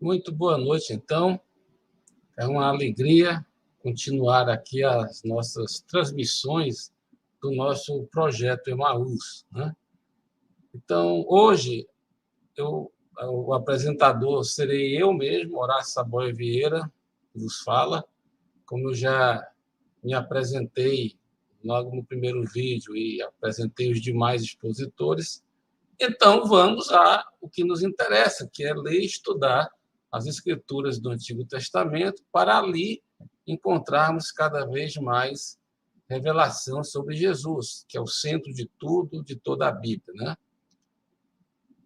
Muito boa noite, então. É uma alegria continuar aqui as nossas transmissões do nosso projeto Emaús, né? Então, hoje, o apresentador serei eu mesmo, Horácio Saboia Vieira, que vos fala. Como eu já me apresentei logo no primeiro vídeo e apresentei os demais expositores, então vamos ao que nos interessa, que é ler e estudar as Escrituras do Antigo Testamento, para ali encontrarmos cada vez mais revelação sobre Jesus, que é o centro de tudo, de toda a Bíblia, né?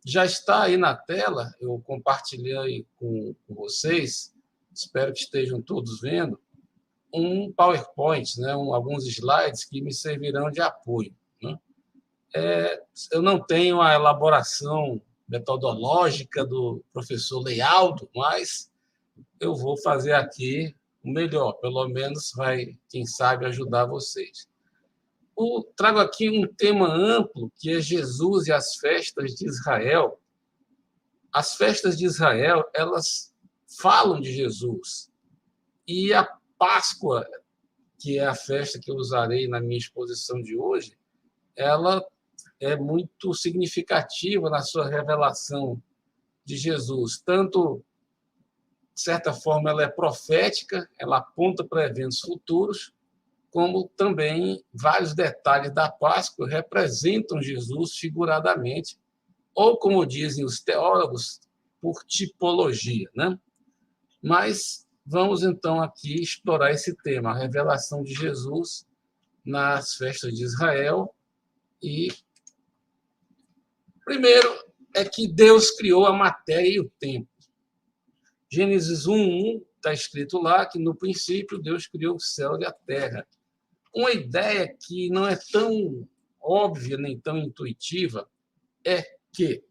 Já está aí na tela, eu compartilhei com vocês, espero que estejam todos vendo, um PowerPoint, né? Alguns slides que me servirão de apoio, né? Eu não tenho a elaboração metodológica do professor Lealdo, mas eu vou fazer aqui o melhor, pelo menos vai, quem sabe, ajudar vocês. Trago aqui um tema amplo, que é Jesus e as festas de Israel. As festas de Israel, elas falam de Jesus. E a Páscoa, que é a festa que eu usarei na minha exposição de hoje, ela é muito significativa na sua revelação de Jesus. Tanto, de certa forma, ela é profética, ela aponta para eventos futuros, como também vários detalhes da Páscoa representam Jesus figuradamente, ou, como dizem os teólogos, por tipologia, né? Mas vamos, então, aqui explorar esse tema, a revelação de Jesus nas festas de Israel. E, primeiro, é que Deus criou a matéria e o tempo. Gênesis 1:1 está escrito lá que, no princípio, Deus criou o céu e a terra. Uma ideia que não é tão óbvia nem tão intuitiva é que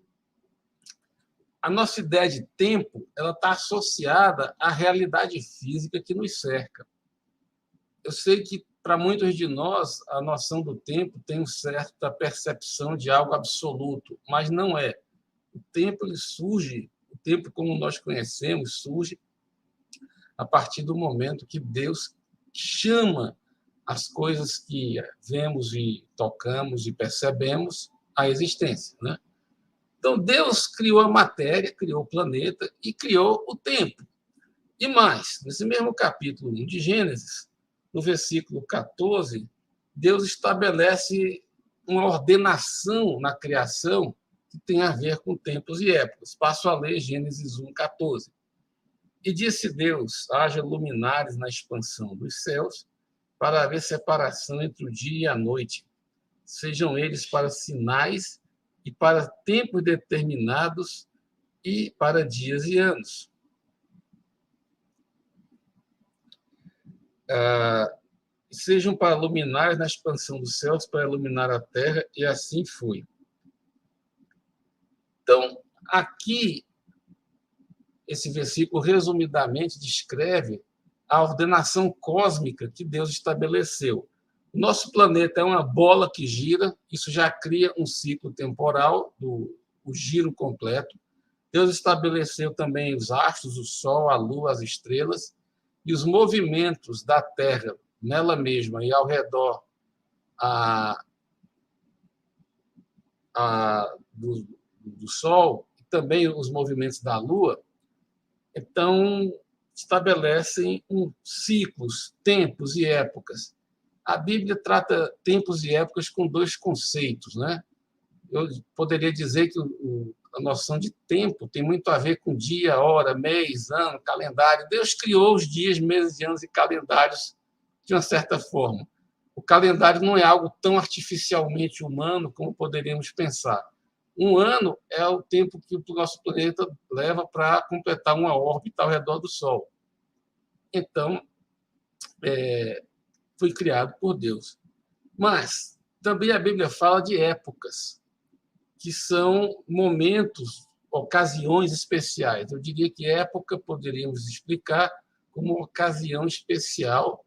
a nossa ideia de tempo ela está associada à realidade física que nos cerca. Eu sei que, para muitos de nós, a noção do tempo tem uma certa percepção de algo absoluto, mas não é. O tempo ele surge, o tempo como nós conhecemos, surge a partir do momento que Deus chama as coisas que vemos e tocamos e percebemos à existência, né? Então, Deus criou a matéria, criou o planeta e criou o tempo. E mais, nesse mesmo capítulo 1 de Gênesis, no versículo 14, Deus estabelece uma ordenação na criação que tem a ver com tempos e épocas. Passo a ler Gênesis 1:14. E disse Deus: haja luminares na expansão dos céus, para haver separação entre o dia e a noite. Sejam eles para sinais e para tempos determinados e para dias e anos. Sejam para luminares na expansão dos céus, para iluminar a terra, e assim foi. Então, aqui, esse versículo, resumidamente, descreve a ordenação cósmica que Deus estabeleceu. O nosso planeta é uma bola que gira, isso já cria um ciclo temporal, o giro completo. Deus estabeleceu também os astros, o Sol, a Lua, as estrelas, e os movimentos da Terra nela mesma e ao redor do Sol, e também os movimentos da Lua, então estabelecem ciclos, tempos e épocas. A Bíblia trata tempos e épocas com dois conceitos, né? Eu poderia dizer que a noção de tempo tem muito a ver com dia, hora, mês, ano, calendário. Deus criou os dias, meses, anos e calendários de uma certa forma. O calendário não é algo tão artificialmente humano como poderíamos pensar. Um ano é o tempo que o nosso planeta leva para completar uma órbita ao redor do Sol. Então, foi criado por Deus. Mas também a Bíblia fala de épocas, que são momentos, ocasiões especiais. Eu diria que época poderíamos explicar como uma ocasião especial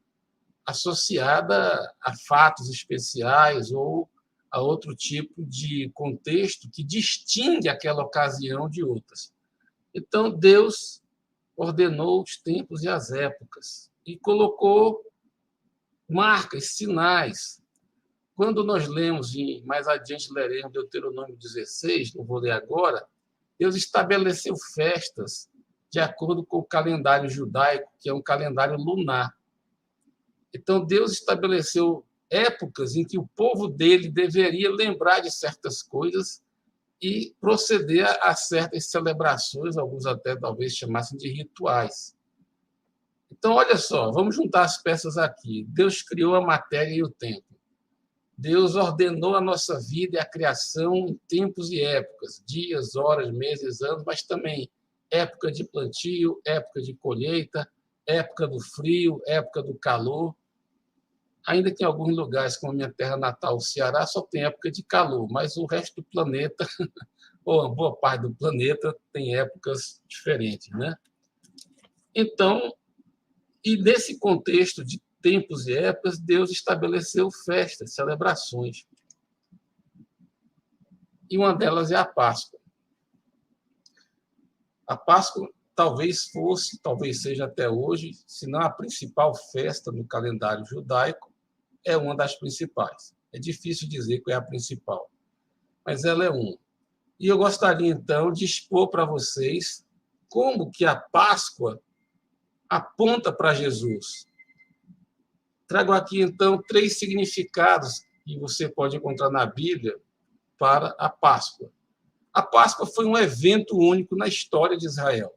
associada a fatos especiais ou a outro tipo de contexto que distingue aquela ocasião de outras. Então, Deus ordenou os tempos e as épocas e colocou marcas, sinais. Quando nós lemos, e mais adiante leremos Deuteronômio 16, não vou ler agora, Deus estabeleceu festas de acordo com o calendário judaico, que é um calendário lunar. Então, Deus estabeleceu épocas em que o povo dele deveria lembrar de certas coisas e proceder a certas celebrações, alguns até talvez chamassem de rituais. Então, olha só, vamos juntar as peças aqui. Deus criou a matéria e o tempo. Deus ordenou a nossa vida e a criação em tempos e épocas, dias, horas, meses, anos, mas também época de plantio, época de colheita, época do frio, época do calor. Ainda que em alguns lugares, como a minha terra natal, o Ceará, só tem época de calor, mas o resto do planeta, ou uma boa parte do planeta, tem épocas diferentes, né? Então, e nesse contexto de tempos e épocas, Deus estabeleceu festas, celebrações. E uma delas é a Páscoa. A Páscoa talvez fosse, talvez seja até hoje, se não a principal festa no calendário judaico, é uma das principais. É difícil dizer qual é a principal, mas ela é uma. E eu gostaria, então, de expor para vocês como que a Páscoa aponta para Jesus. Trago aqui, então, 3 significados que você pode encontrar na Bíblia para a Páscoa. A Páscoa foi um evento único na história de Israel.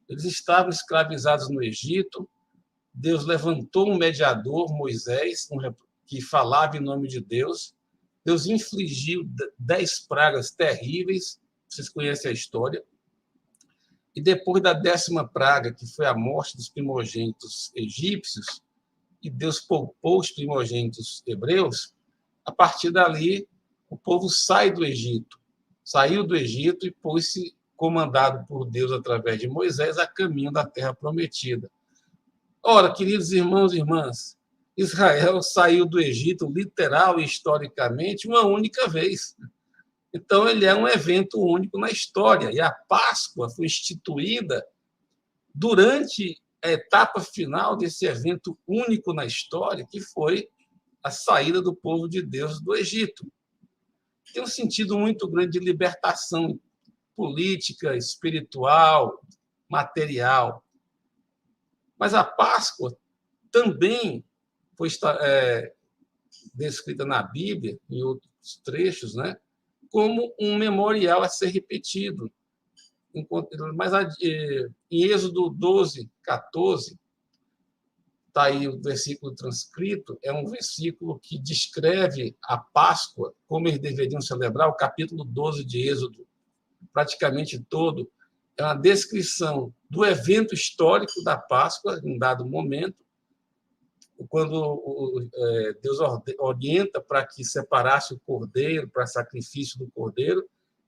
Eles estavam escravizados no Egito, Deus levantou um mediador, Moisés, que falava em nome de Deus. Deus infligiu 10 pragas terríveis, vocês conhecem a história. E depois da 10ª praga, que foi a morte dos primogênitos egípcios, e Deus poupou os primogênitos hebreus, a partir dali, o povo sai do Egito. Saiu do Egito e pôs-se, comandado por Deus através de Moisés, a caminho da terra prometida. Ora, queridos irmãos e irmãs, Israel saiu do Egito, literal e historicamente, uma única vez. Então, ele é um evento único na história. E a Páscoa foi instituída durante a etapa final desse evento único na história, que foi a saída do povo de Deus do Egito. Tem um sentido muito grande de libertação política, espiritual, material. Mas a Páscoa também foi descrita na Bíblia, em outros trechos, né, como um memorial a ser repetido. Mas em Êxodo 12, 14, está aí o versículo transcrito, é um versículo que descreve a Páscoa, como eles deveriam celebrar, o capítulo 12 de Êxodo, praticamente todo, é uma descrição do evento histórico da Páscoa, em um dado momento, quando Deus orienta para que separasse o cordeiro, para sacrifício do cordeiro,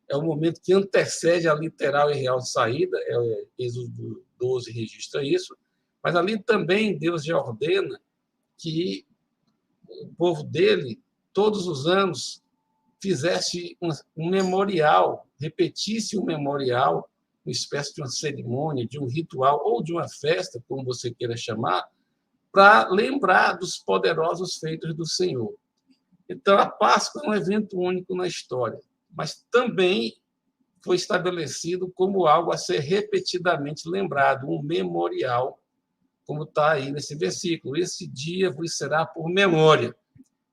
é o momento que antecede a literal e real saída, Êxodo 12 registra isso, mas ali também Deus já ordena que o povo dele, todos os anos, fizesse um memorial, repetisse um memorial, uma espécie de uma cerimônia, de um ritual ou de uma festa, como você queira chamar, para lembrar dos poderosos feitos do Senhor. Então, a Páscoa é um evento único na história, mas também foi estabelecido como algo a ser repetidamente lembrado, um memorial, como está aí nesse versículo. Esse dia vos será por memória,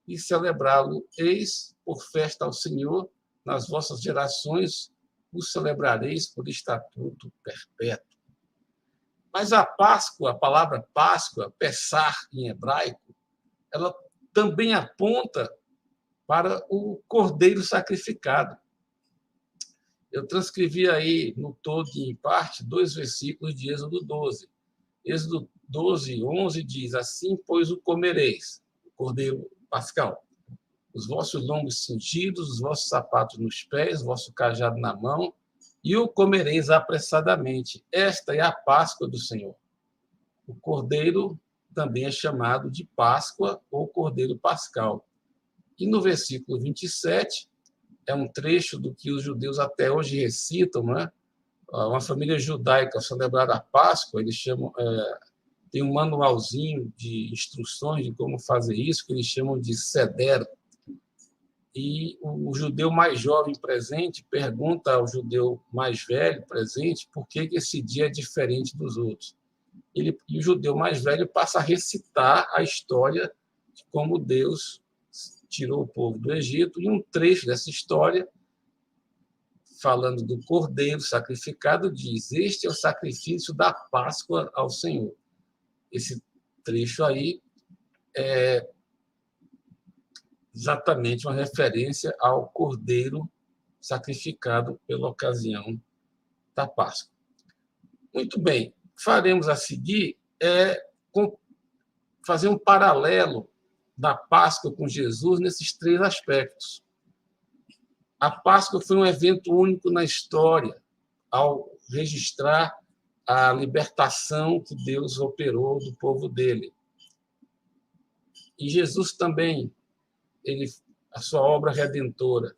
e celebrá-lo eis por festa ao Senhor, nas vossas gerações o celebrareis por estatuto perpétuo. Mas a Páscoa, a palavra Páscoa, Pessar em hebraico, ela também aponta para o cordeiro sacrificado. Eu transcrevi aí, no todo e em parte, 2 versículos de Êxodo 12. Êxodo 12, 11 diz: assim, pois, o comereis, o cordeiro pascal, os vossos lombos cingidos, os vossos sapatos nos pés, o vosso cajado na mão, e o comereis apressadamente. Esta é a Páscoa do Senhor. O cordeiro também é chamado de Páscoa ou cordeiro pascal. E no versículo 27, é um trecho do que os judeus até hoje recitam, né? uma família judaica celebrar a Páscoa, eles chamam, tem um manualzinho de instruções de como fazer isso, que eles chamam de Seder. E o judeu mais jovem presente pergunta ao judeu mais velho presente por que esse dia é diferente dos outros. E o judeu mais velho passa a recitar a história de como Deus tirou o povo do Egito, e um trecho dessa história, falando do cordeiro sacrificado, diz: este é o sacrifício da Páscoa ao Senhor. Esse trecho aí é exatamente uma referência ao cordeiro sacrificado pela ocasião da Páscoa. Muito bem, faremos a seguir fazer um paralelo da Páscoa com Jesus nesses três aspectos. A Páscoa foi um evento único na história, ao registrar a libertação que Deus operou do povo dele. E Jesus também, a sua obra redentora,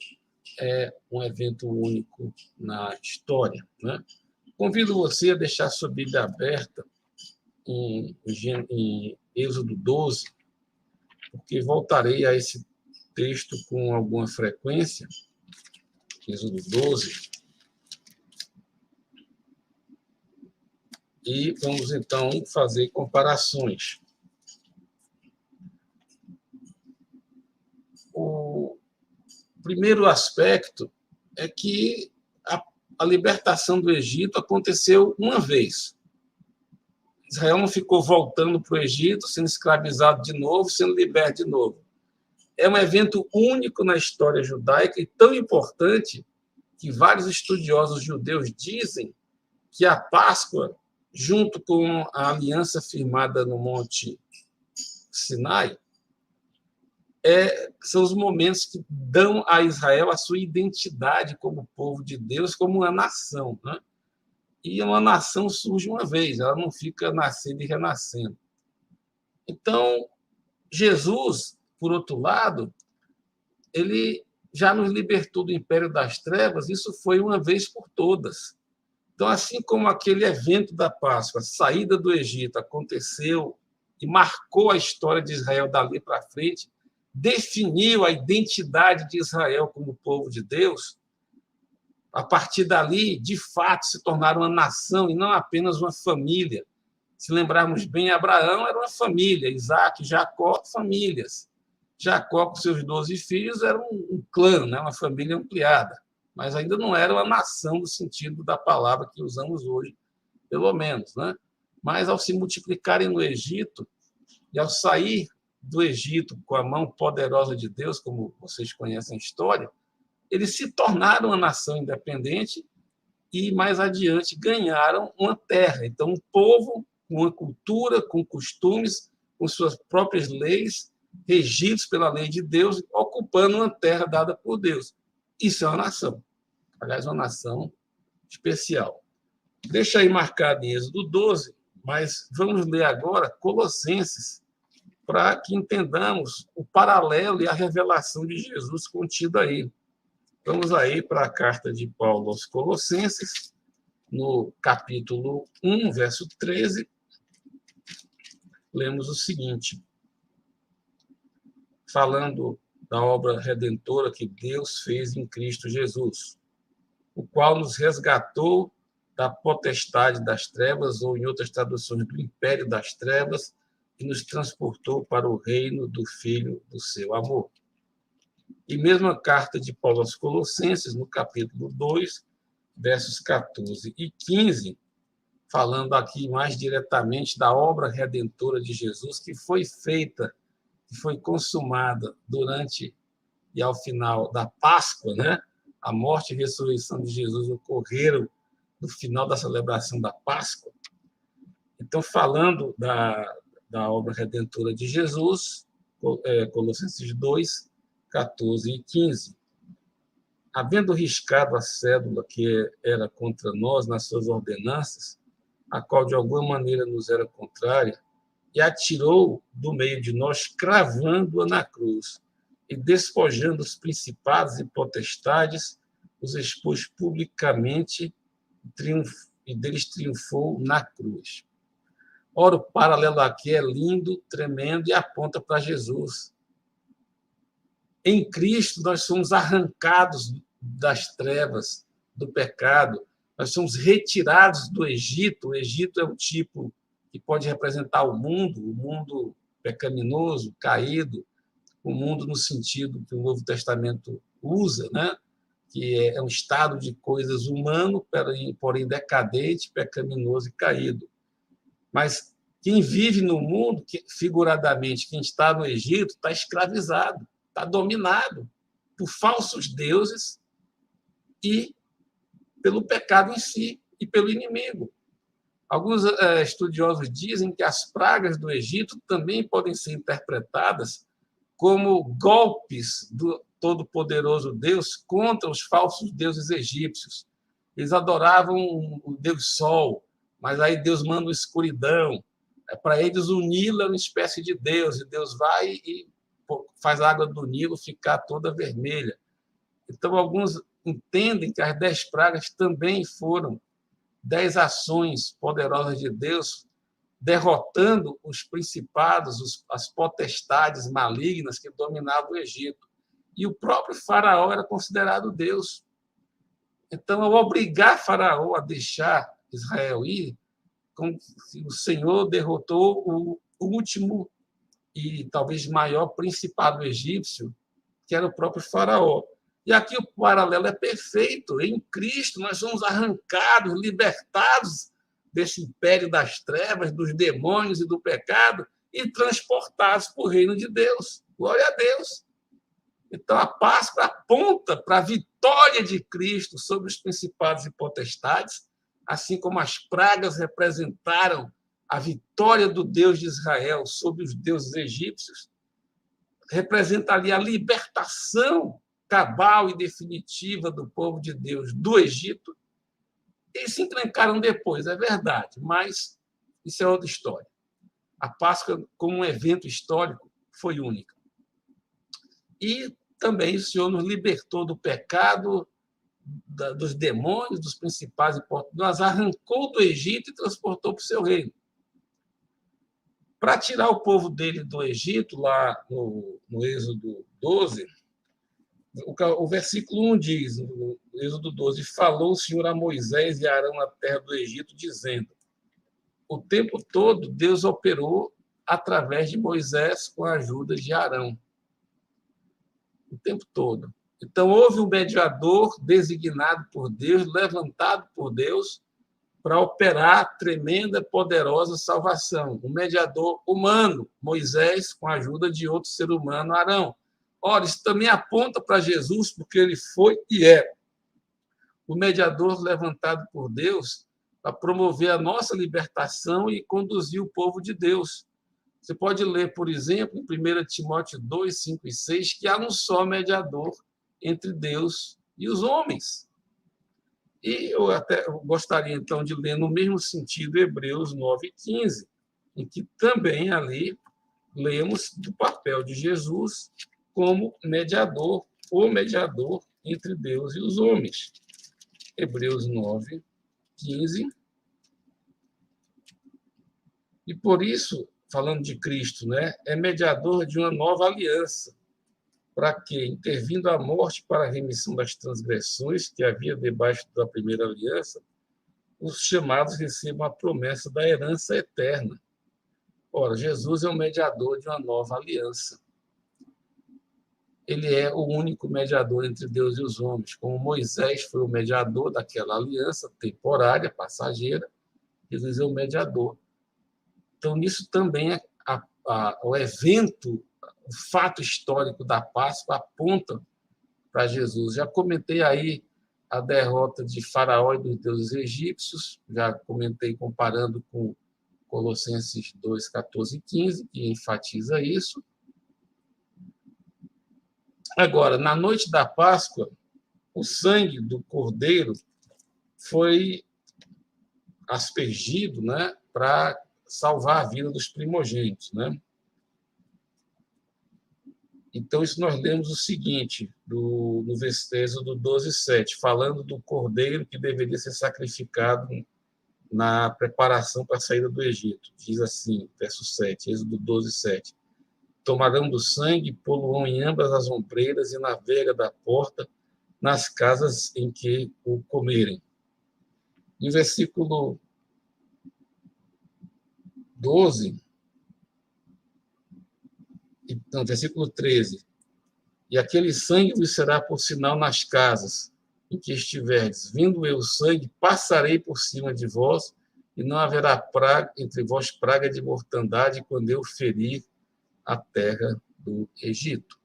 é um evento único na história, né? Convido você a deixar sua Bíblia aberta em Êxodo 12, porque voltarei a esse texto com alguma frequência. Êxodo 12. E vamos, então, fazer comparações. O primeiro aspecto é que a libertação do Egito aconteceu uma vez. Israel não ficou voltando para o Egito, sendo escravizado de novo, sendo liberto de novo. É um evento único na história judaica e tão importante que vários estudiosos judeus dizem que a Páscoa, junto com a aliança firmada no Monte Sinai, são os momentos que dão a Israel a sua identidade como povo de Deus, como uma nação, né? E uma nação surge uma vez, ela não fica nascendo e renascendo. Então, Jesus, por outro lado, ele já nos libertou do império das trevas, isso foi uma vez por todas. Então, assim como aquele evento da Páscoa, a saída do Egito, aconteceu e marcou a história de Israel dali para frente, definiu a identidade de Israel como povo de Deus, a partir dali, de fato, se tornaram uma nação e não apenas uma família. Se lembrarmos bem, Abraão era uma família, Isaac, Jacó, famílias. Jacó, com seus 12 filhos, era um clã, né? Uma família ampliada, mas ainda não era uma nação no sentido da palavra que usamos hoje, pelo menos, né? Mas, ao se multiplicarem no Egito e ao sair do Egito com a mão poderosa de Deus, como vocês conhecem a história, eles se tornaram uma nação independente e, mais adiante, ganharam uma terra. Então, um povo com uma cultura, com costumes, com suas próprias leis, regidos pela lei de Deus, ocupando uma terra dada por Deus. Isso é uma nação. Aliás, uma nação especial. Deixa aí marcado em Êxodo 12, mas vamos ler agora Colossenses, para que entendamos o paralelo e a revelação de Jesus contida aí. Vamos aí para a carta de Paulo aos Colossenses, no capítulo 1, verso 13, lemos o seguinte, falando da obra redentora que Deus fez em Cristo Jesus, o qual nos resgatou da potestade das trevas, ou, em outras traduções, do império das trevas, e nos transportou para o reino do Filho do seu amor. E mesmo a carta de Paulo aos Colossenses, no capítulo 2, versos 14 e 15, falando aqui mais diretamente da obra redentora de Jesus, que foi feita, que foi consumada durante e ao final da Páscoa, né? A morte e ressurreição de Jesus ocorreram no final da celebração da Páscoa. Então, falando da obra redentora de Jesus, Colossenses 2, 14 e 15. Havendo riscado a cédula que era contra nós nas suas ordenanças, a qual de alguma maneira nos era contrária, e atirou do meio de nós, cravando-a na cruz, e despojando os principados e potestades, os expôs publicamente e deles triunfou na cruz. Ora, o paralelo aqui é lindo, tremendo e aponta para Jesus. Em Cristo, nós somos arrancados das trevas, do pecado, nós somos retirados do Egito. O Egito é um tipo que pode representar o mundo pecaminoso, caído, o mundo no sentido que o Novo Testamento usa, né? Que é um estado de coisas humano, porém decadente, pecaminoso e caído. Mas quem vive no mundo, figuradamente, quem está no Egito, está escravizado, está dominado por falsos deuses e pelo pecado em si e pelo inimigo. Alguns estudiosos dizem que as pragas do Egito também podem ser interpretadas como golpes do todo-poderoso Deus contra os falsos deuses egípcios. Eles adoravam o Deus Sol, mas aí Deus manda uma escuridão. Para eles, o Nilo é uma espécie de Deus, e Deus vai e faz a água do Nilo ficar toda vermelha. Então, alguns entendem que as 10 pragas também foram 10 ações poderosas de Deus, derrotando os principados, as potestades malignas que dominavam o Egito. E o próprio Faraó era considerado Deus. Então, ao obrigar Faraó a deixar Israel ir, o Senhor derrotou o último e talvez maior principado egípcio, que era o próprio Faraó. E aqui o paralelo é perfeito. Em Cristo, nós somos arrancados, libertados desse império das trevas, dos demônios e do pecado, e transportados para o reino de Deus. Glória a Deus. Então, a Páscoa aponta para a vitória de Cristo sobre os principados e potestades, assim como as pragas representaram a vitória do Deus de Israel sobre os deuses egípcios, representa ali a libertação cabal e definitiva do povo de Deus do Egito. Eles se encrencaram depois, é verdade, mas isso é outra história. A Páscoa, como um evento histórico, foi única. E também o Senhor nos libertou do pecado, dos demônios, dos principais e nos arrancou do Egito e transportou para o seu reino. Para tirar o povo dele do Egito, lá no Êxodo 12, o versículo 1 diz, no Êxodo 12, falou o Senhor a Moisés e a Arão na terra do Egito, dizendo: o tempo todo Deus operou através de Moisés com a ajuda de Arão. O tempo todo. Então, houve um mediador designado por Deus, levantado por Deus, para operar tremenda, poderosa salvação. Um mediador humano, Moisés, com a ajuda de outro ser humano, Arão. Ora, isso também aponta para Jesus, porque ele foi e é o mediador levantado por Deus para promover a nossa libertação e conduzir o povo de Deus. Você pode ler, por exemplo, em 1 Timóteo 2, 5 e 6, que há um só mediador entre Deus e os homens. E eu até gostaria, então, de ler no mesmo sentido Hebreus 9 e 15, em que também ali lemos do papel de Jesus como mediador, o mediador entre Deus e os homens. Hebreus 9, 15. E por isso, falando de Cristo, né, é mediador de uma nova aliança, para que, intervindo a morte para a remissão das transgressões que havia debaixo da primeira aliança, os chamados recebam a promessa da herança eterna. Ora, Jesus é o mediador de uma nova aliança. Ele é o único mediador entre Deus e os homens. Como Moisés foi o mediador daquela aliança temporária, passageira, Jesus é o mediador. Então, nisso também o evento, o fato histórico da Páscoa aponta para Jesus. Já comentei aí a derrota de Faraó e dos deuses egípcios, já comentei comparando com Colossenses 2, 14 e 15, que enfatiza isso. Agora, na noite da Páscoa, o sangue do cordeiro foi aspergido, né, para salvar a vida dos primogênitos, né? Então, isso nós lemos o seguinte, no Êxodo 12:7, falando do cordeiro que deveria ser sacrificado na preparação para a saída do Egito. Diz assim, verso 7, Êxodo 12:7. Tomarão do sangue, pô-lo-ão em ambas as ombreiras e na vega da porta, nas casas em que o comerem. Em versículo 12, não, versículo 13. E aquele sangue vos será por sinal nas casas em que estiverdes. Vindo eu o sangue, passarei por cima de vós, e não haverá praga, entre vós praga de mortandade quando eu ferir a terra do Egito.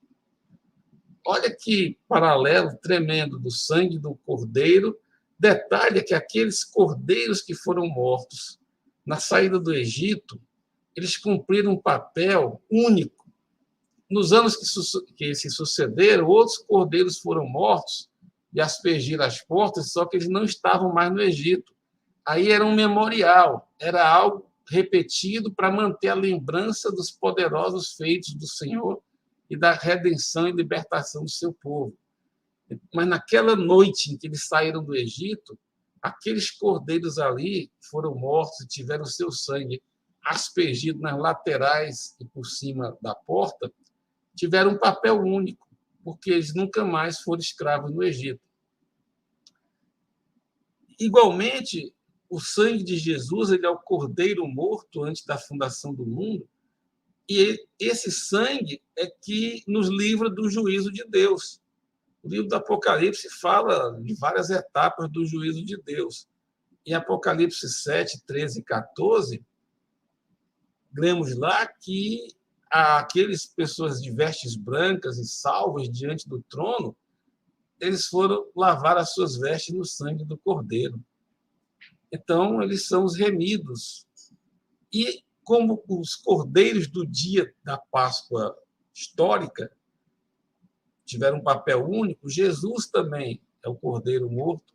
Olha que paralelo tremendo do sangue do cordeiro. Detalhe é que aqueles cordeiros que foram mortos na saída do Egito, eles cumpriram um papel único. Nos anos que se sucederam, outros cordeiros foram mortos e aspergiram as portas, só que eles não estavam mais no Egito. Aí era um memorial, era algo repetido para manter a lembrança dos poderosos feitos do Senhor e da redenção e libertação do seu povo. Mas naquela noite em que eles saíram do Egito, aqueles cordeiros ali foram mortos e tiveram seu sangue aspergido nas laterais e por cima da porta, tiveram um papel único, porque eles nunca mais foram escravos no Egito. Igualmente, o sangue de Jesus, ele é o cordeiro morto antes da fundação do mundo, e esse sangue é que nos livra do juízo de Deus. O livro do Apocalipse fala de várias etapas do juízo de Deus. Em Apocalipse 7, 13 e 14, lemos lá que aquelas pessoas de vestes brancas e salvas diante do trono, eles foram lavar as suas vestes no sangue do Cordeiro. Então, eles são os remidos. E como os cordeiros do dia da Páscoa histórica tiveram um papel único, Jesus também é o cordeiro morto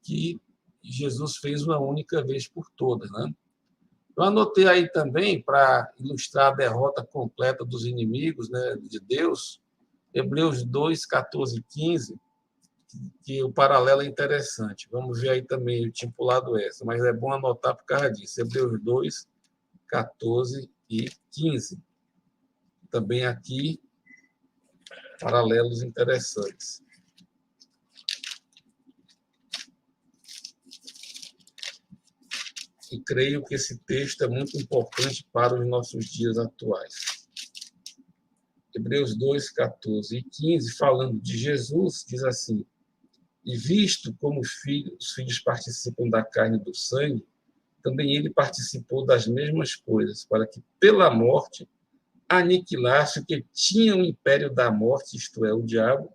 que Jesus fez uma única vez por todas, né? Eu anotei aí também, para ilustrar a derrota completa dos inimigos, né, de Deus, Hebreus 2, 14 e 15, que o paralelo é interessante. Vamos ver aí também, eu tinha pulado essa, mas é bom anotar por causa disso. Hebreus 2, 14 e 15. Também aqui, paralelos interessantes. E creio que esse texto é muito importante para os nossos dias atuais. Hebreus 2, 14 e 15, falando de Jesus, diz assim: e visto como os filhos participam da carne e do sangue, também ele participou das mesmas coisas, para que pela morte aniquilasse o que tinha o império da morte, isto é, o diabo,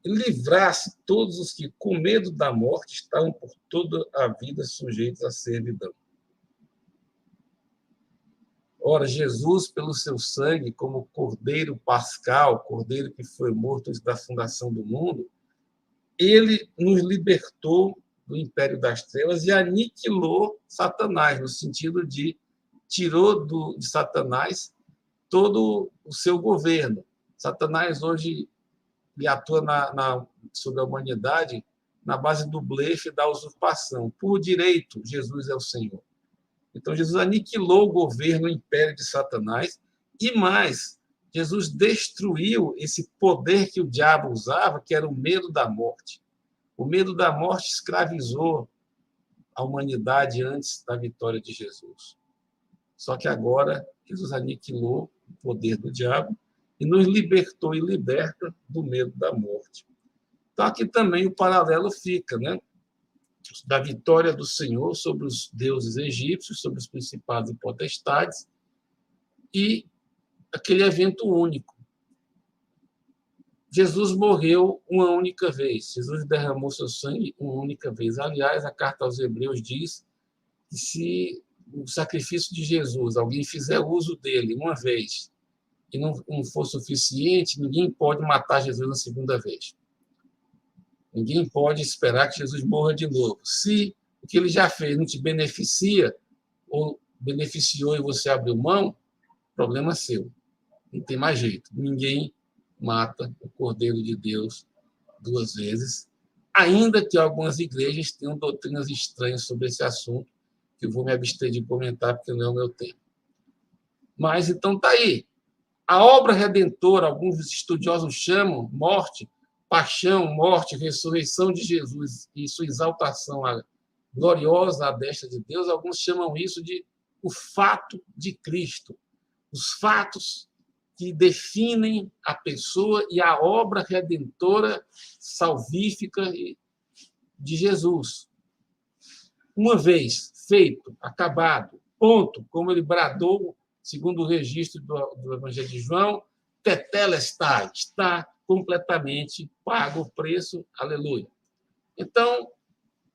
e livrasse todos os que, com medo da morte, estavam por toda a vida sujeitos à servidão. Ora, Jesus, pelo seu sangue, como cordeiro pascal, cordeiro que foi morto antes da fundação do mundo, ele nos libertou do império das trevas e aniquilou Satanás, no sentido de tirou de Satanás todo o seu governo. Satanás hoje ele atua sobre a humanidade na base do blefe e da usurpação. Por direito, Jesus é o Senhor. Então, Jesus aniquilou o governo, o império de Satanás, e mais, Jesus destruiu esse poder que o diabo usava, que era o medo da morte. O medo da morte escravizou a humanidade antes da vitória de Jesus. Só que agora, Jesus aniquilou o poder do diabo e nos libertou e liberta do medo da morte. Então, aqui também o paralelo fica, né? Da vitória do Senhor sobre os deuses egípcios, sobre os principados e potestades, e aquele evento único. Jesus morreu uma única vez, Jesus derramou seu sangue uma única vez. Aliás, a carta aos Hebreus diz que se o sacrifício de Jesus, alguém fizer uso dele uma vez e não for suficiente, ninguém pode matar Jesus na segunda vez. Ninguém pode esperar que Jesus morra de novo. Se o que ele já fez não te beneficia, ou beneficiou e você abriu mão, problema seu. Não tem mais jeito. Ninguém mata o Cordeiro de Deus 2 vezes, ainda que algumas igrejas tenham doutrinas estranhas sobre esse assunto, que eu vou me abster de comentar, porque não é o meu tempo. Mas, então, está aí. A obra redentora, alguns estudiosos chamam morte, paixão, morte, ressurreição de Jesus e sua exaltação gloriosa à destra de Deus, alguns chamam isso de o fato de Cristo. Os fatos que definem a pessoa e a obra redentora, salvífica de Jesus. Uma vez feito, acabado, ponto, como ele bradou, segundo o registro do Evangelho de João, tetelestai, está completamente pago o preço, aleluia. Então,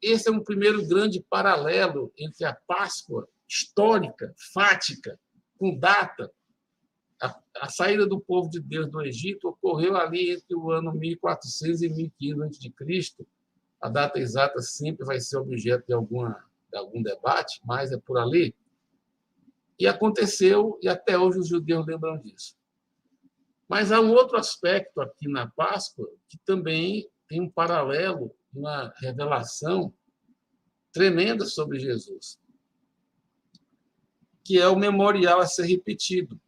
esse é um primeiro grande paralelo entre a Páscoa histórica, fática, com data. A saída do povo de Deus do Egito ocorreu ali entre o ano 1400 e 1500 a.C. A data exata sempre vai ser objeto de algum debate, mas é por ali. E aconteceu, e até hoje os judeus lembram disso. Mas há um outro aspecto aqui na Páscoa que também tem um paralelo, uma revelação tremenda sobre Jesus, que é o memorial a ser repetido.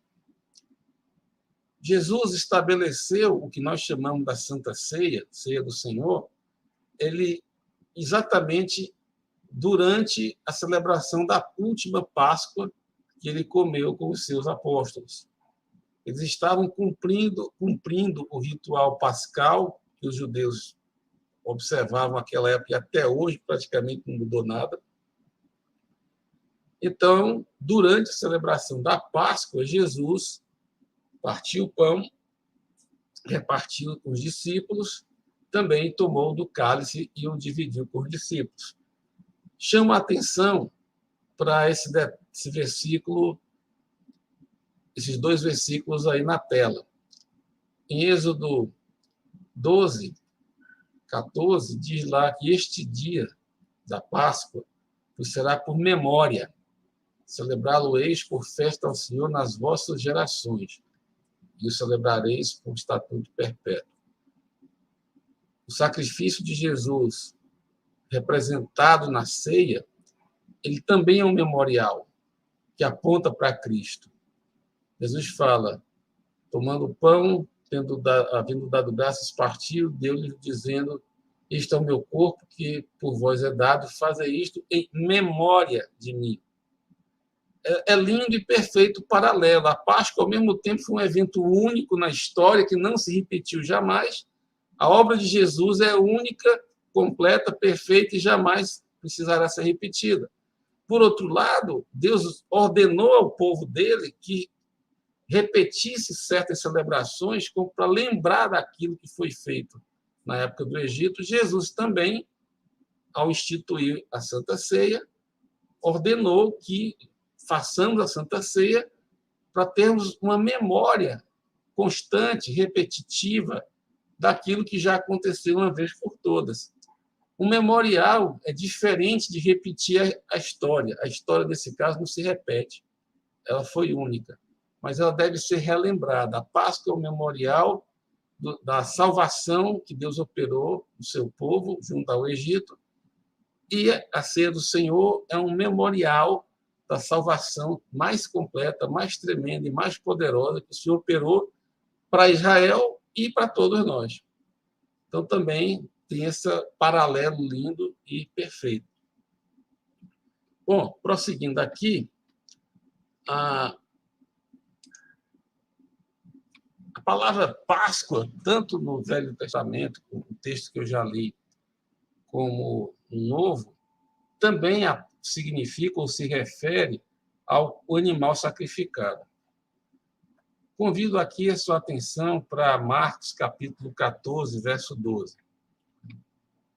Jesus estabeleceu o que nós chamamos da Santa Ceia, Ceia do Senhor, ele exatamente durante a celebração da última Páscoa que ele comeu com os seus apóstolos. Eles estavam cumprindo o ritual pascal que os judeus observavam naquela época e até hoje praticamente não mudou nada. Então, durante a celebração da Páscoa, Jesus partiu o pão, repartiu com os discípulos, também tomou do cálice e o dividiu com os discípulos. Chama a atenção para esse versículo, esses 2 versículos aí na tela. Em Êxodo 12, 14, diz lá que este dia da Páscoa vos será por memória. Celebrá-lo-eis por festa ao Senhor nas vossas gerações, e o celebrareis por estatuto perpétuo. O sacrifício de Jesus, representado na ceia, ele também é um memorial que aponta para Cristo. Jesus fala, tomando o pão, havendo dado graças, partiu, deu-lhe dizendo, este é o meu corpo que por vós é dado, fazei isto em memória de mim. É lindo e perfeito paralelo. A Páscoa, ao mesmo tempo, foi um evento único na história, que não se repetiu jamais. A obra de Jesus é única, completa, perfeita e jamais precisará ser repetida. Por outro lado, Deus ordenou ao povo dele que repetisse certas celebrações para lembrar daquilo que foi feito na época do Egito. Jesus também, ao instituir a Santa Ceia, ordenou que façamos a Santa Ceia para termos uma memória constante, repetitiva, daquilo que já aconteceu uma vez por todas. O memorial é diferente de repetir a história. A história, nesse caso, não se repete. Ela foi única. Mas ela deve ser relembrada. A Páscoa é o memorial da salvação que Deus operou no seu povo, junto ao Egito. E a Ceia do Senhor é um memorial da salvação mais completa, mais tremenda e mais poderosa que o Senhor operou para Israel e para todos nós. Então, também tem esse paralelo lindo e perfeito. Bom, prosseguindo aqui, a palavra Páscoa, tanto no Velho Testamento, o texto que eu já li, como no Novo, também significa ou se refere ao animal sacrificado. Convido aqui a sua atenção para Marcos, capítulo 14, verso 12.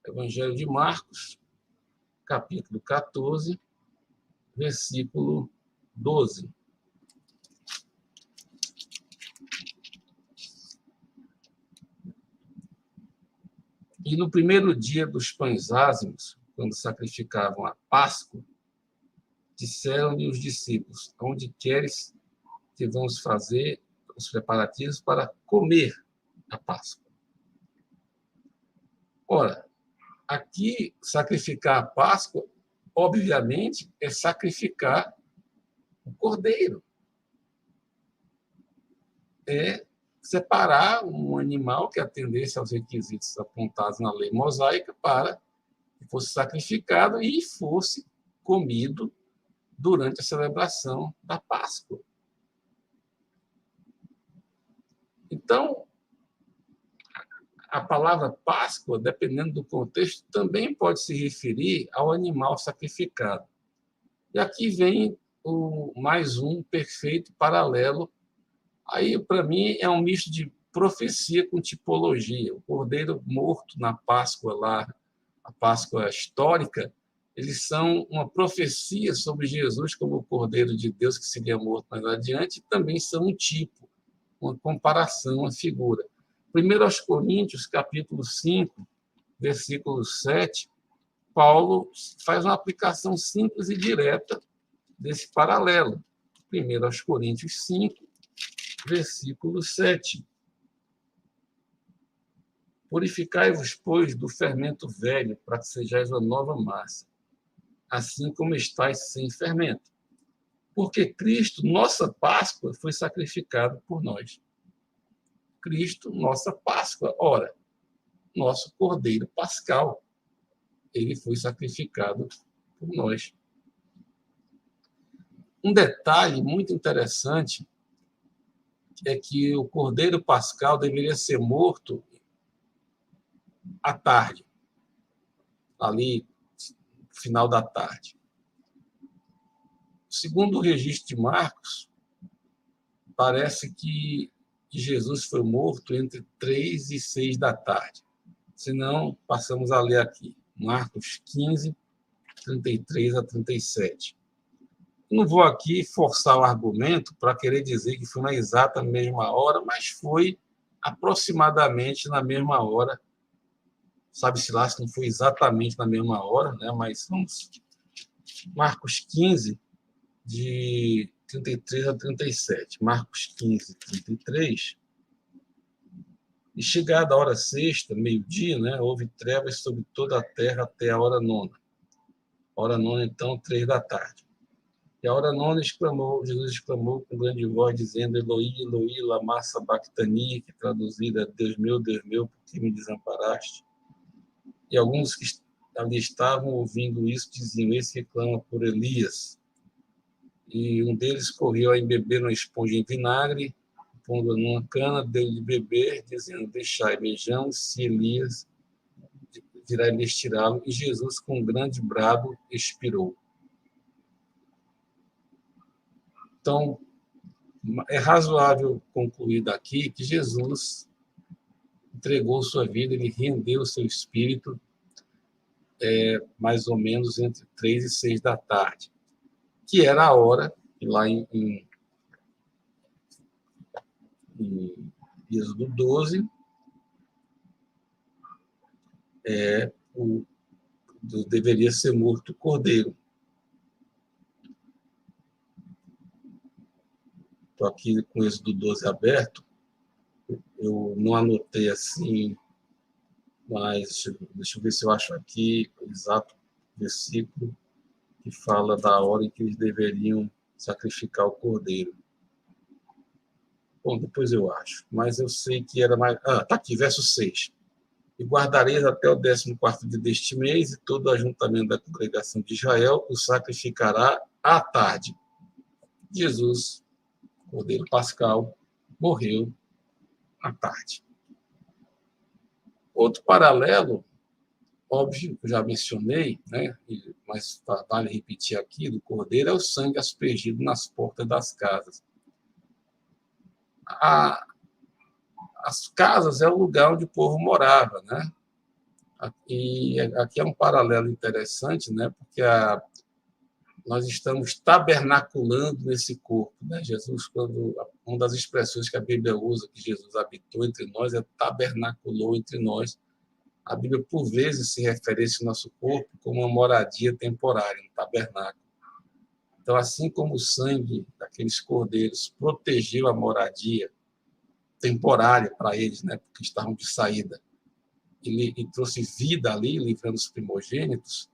Evangelho de Marcos, capítulo 14, versículo 12. E no primeiro dia dos pães ázimos, quando sacrificavam a Páscoa, disseram-lhe os discípulos, onde queres que vamos fazer os preparativos para comer? a Páscoa. Ora, aqui, sacrificar a Páscoa, obviamente, é sacrificar o cordeiro. É separar um animal que atendesse aos requisitos apontados na lei mosaica para que fosse sacrificado e fosse comido durante a celebração da Páscoa. Então, a palavra Páscoa, dependendo do contexto, também pode se referir ao animal sacrificado. E aqui vem mais um perfeito paralelo. Aí, para mim, é um misto de profecia com tipologia. O cordeiro morto na Páscoa lá, a Páscoa histórica, eles são uma profecia sobre Jesus como o Cordeiro de Deus que seria morto mais adiante, e também são um tipo, uma comparação, uma figura. 1 Coríntios, capítulo 5, versículo 7, Paulo faz uma aplicação simples e direta desse paralelo. 1 Coríntios 5, versículo 7. Purificai-vos, pois, do fermento velho, para que sejais uma nova massa, assim como estáis sem fermento. Porque Cristo, nossa Páscoa, foi sacrificado por nós. Cristo, nossa Páscoa. Ora, nosso Cordeiro Pascal, ele foi sacrificado por nós. Um detalhe muito interessante é que o Cordeiro Pascal deveria ser morto à tarde, ali, final da tarde. Segundo o registro de Marcos, parece que Jesus foi morto entre 3 e 6 da tarde. Se não, passamos a ler aqui. Marcos 15, 33 a 37. Não vou aqui forçar o argumento para querer dizer que foi na exata mesma hora, mas foi aproximadamente na mesma hora. Sabe-se lá se não foi exatamente na mesma hora, né? Mas vamos. Marcos 15, de 33 a 37. Marcos 15, 33. E chegada a hora sexta, meio-dia, né, houve trevas sobre toda a terra até a hora nona. Hora nona, então, 3 da tarde. E a hora nona Jesus exclamou com grande voz, dizendo: Eloi, Eloi, lama sabachthani, que traduzida: Deus meu, por que me desamparaste? E alguns que ali estavam ouvindo isso diziam: esse reclama por Elias. E um deles correu a embeber uma esponja em vinagre, pondo numa cana, deu de beber, dizendo: deixai, vejamos se Elias virá investirá-lo. E Jesus, com um grande brado, expirou. Então, é razoável concluir daqui que Jesus entregou sua vida, ele rendeu seu espírito mais ou menos entre 3 e 6 da tarde, que era a hora, lá em Êxodo 12, deveria ser morto o cordeiro. Estou aqui com o Êxodo 12 aberto, eu não anotei assim, mas deixa eu ver se eu acho aqui o exato versículo que fala da hora em que eles deveriam sacrificar o cordeiro. Bom, depois eu acho, mas eu sei que era mais... Está aqui, verso 6. E guardareis até o 14º dia deste mês, e todo o ajuntamento da congregação de Israel o sacrificará à tarde. Jesus, Cordeiro Pascal, morreu à tarde. Outro paralelo, óbvio, que eu já mencionei, né, mas vale repetir aqui, do Cordeiro, é o sangue aspergido nas portas das casas. As casas é o lugar onde o povo morava, né? E aqui é um paralelo interessante, né? Porque nós estamos tabernaculando nesse corpo, né? Jesus, uma das expressões que a Bíblia usa, que Jesus habitou entre nós, é tabernaculou entre nós. A Bíblia, por vezes, se refere a esse nosso corpo como uma moradia temporária, um tabernáculo. Então, assim como o sangue daqueles cordeiros protegeu a moradia temporária para eles, né? Porque estavam de saída. Ele trouxe vida ali, livrando os primogênitos.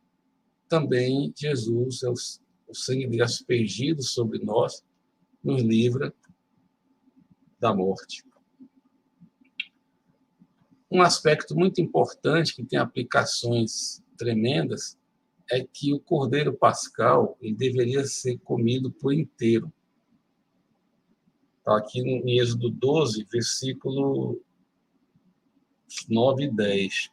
Também Jesus, o sangue dele aspergido sobre nós, nos livra da morte. Um aspecto muito importante, que tem aplicações tremendas, é que o cordeiro pascal ele deveria ser comido por inteiro. Está aqui em Êxodo 12, versículo 9 e 10.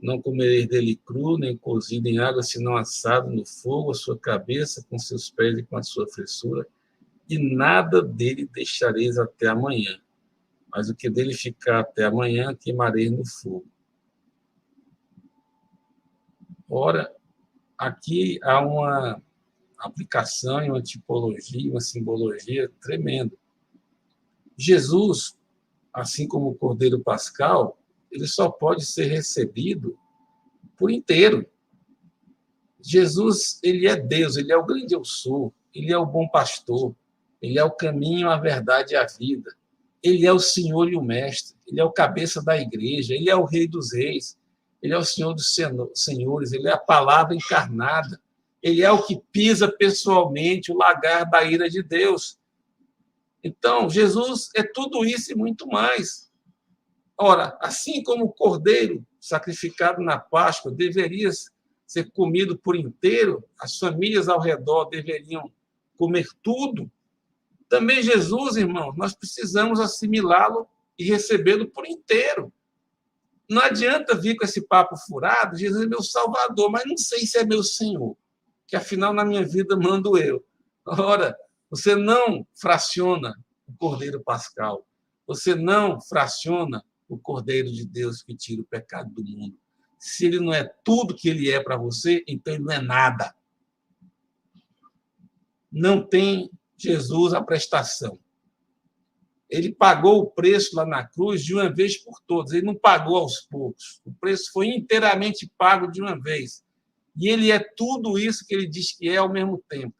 Não comereis dele cru, nem cozido em água, senão assado no fogo, a sua cabeça, com seus pés e com a sua fressura, e nada dele deixareis até amanhã. Mas o que dele ficar até amanhã, queimareis no fogo. Ora, aqui há uma aplicação, uma tipologia, uma simbologia tremenda. Jesus, assim como o Cordeiro Pascal, ele só pode ser recebido por inteiro. Jesus, ele é Deus, ele é o grande eu sou, ele é o bom pastor, ele é o caminho, a verdade e a vida. Ele é o Senhor e o Mestre, ele é o cabeça da igreja, ele é o Rei dos Reis, ele é o Senhor dos Senhores, ele é a palavra encarnada, ele é o que pisa pessoalmente o lagar da ira de Deus. Então, Jesus é tudo isso e muito mais. Ora, assim como o cordeiro sacrificado na Páscoa deveria ser comido por inteiro, as famílias ao redor deveriam comer tudo, também Jesus, irmão, nós precisamos assimilá-lo e recebê-lo por inteiro. Não adianta vir com esse papo furado, Jesus é meu Salvador, mas não sei se é meu Senhor, que afinal na minha vida mando eu. Ora, você não fraciona o Cordeiro Pascal, você não fraciona o Cordeiro de Deus que tira o pecado do mundo. Se ele não é tudo que ele é para você, então ele não é nada. Não tem Jesus a prestação. Ele pagou o preço lá na cruz de uma vez por todas. Ele não pagou aos poucos. O preço foi inteiramente pago de uma vez. E ele é tudo isso que ele diz que é ao mesmo tempo.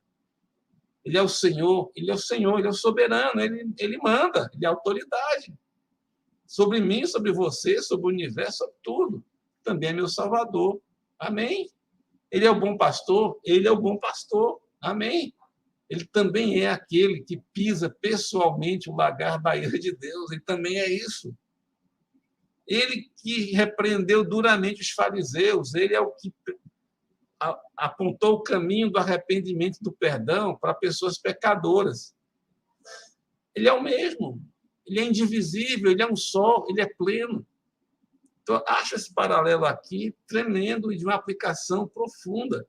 Ele é o Senhor, ele é o soberano, ele manda, ele é a autoridade. Sobre mim, sobre você, sobre o universo, sobre tudo. Também é meu Salvador. Amém? Ele é o bom pastor, ele é o bom pastor. Amém? Ele também é aquele que pisa pessoalmente o lagar da ira de Deus. Ele também é isso. Ele que repreendeu duramente os fariseus. Ele é o que apontou o caminho do arrependimento e do perdão para pessoas pecadoras. Ele é o mesmo. Ele é indivisível, ele é um só, ele é pleno. Então, acho esse paralelo aqui tremendo e de uma aplicação profunda.